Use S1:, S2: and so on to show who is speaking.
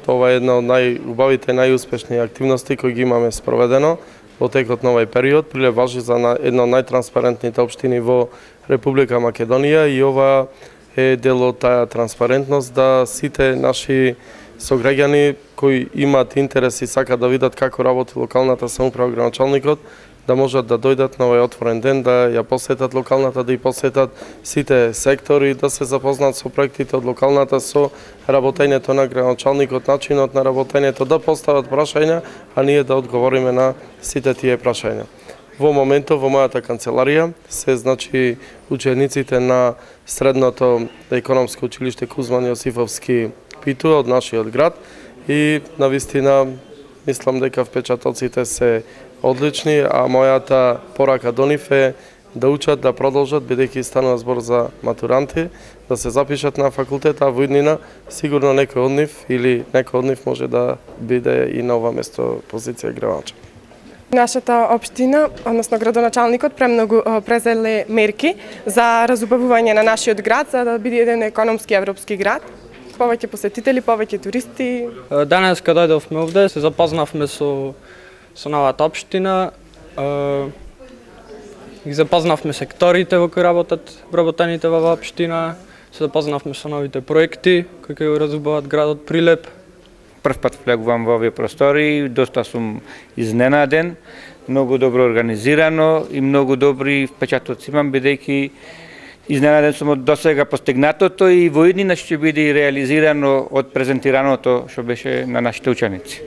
S1: Ова е една од најубавите, најуспешни активности кои ги имаме спроведено во текот на овој период. Прилеп важи за една од најтранспарентните општини во Република Македонија и ова е дел од таа транспарентност да сите наши сограѓани кои имаат интерес и сакаат да видат како работи локалната самоуправа, градоначалникот, да можат да дојдат на овој отворен ден, да ја посетат локалната, да ја посетат сите сектори, да се запознаат со проектите од локалната, со работењето на градоначалникот, начинот на работењето, да постават прашања, а ние да одговориме на сите тие прашања. Во моментов во мојата канцеларија се учениците на средното економско училиште Кузман Јосифовски Питу од нашиот град и навистина мислам дека впечатоците се одлични, а мојата порака до нив е да учат, да продолжат, бидејќи станува збор за матуранти, да се запишат на факултет, а во иднина сигурно некој од нив или некој од нив може да биде и на ова место позиција градоначалник.
S2: Нашата општина, односно градоначалникот, премногу презеле мерки за разубавување на нашиот град, за да биде еден економски европски град. Повеќе посетители, повеќе туристи.
S3: Данес кога дојдовме овде, се запознавме со новата општина. Ги запознавме секторите во кои работат вработените во оваа општина. Се запознавме со новите проекти кои ќе го разубават градот Прилеп.
S4: Прв пат влегувам во овие простори, доста сум изненаден, многу добро организирано и многу добри впечатоци имам, бидејќи изненаден сум од досега постигнатото и во иднина ќе биде реализирано од презентираното што беше на нашите ученици.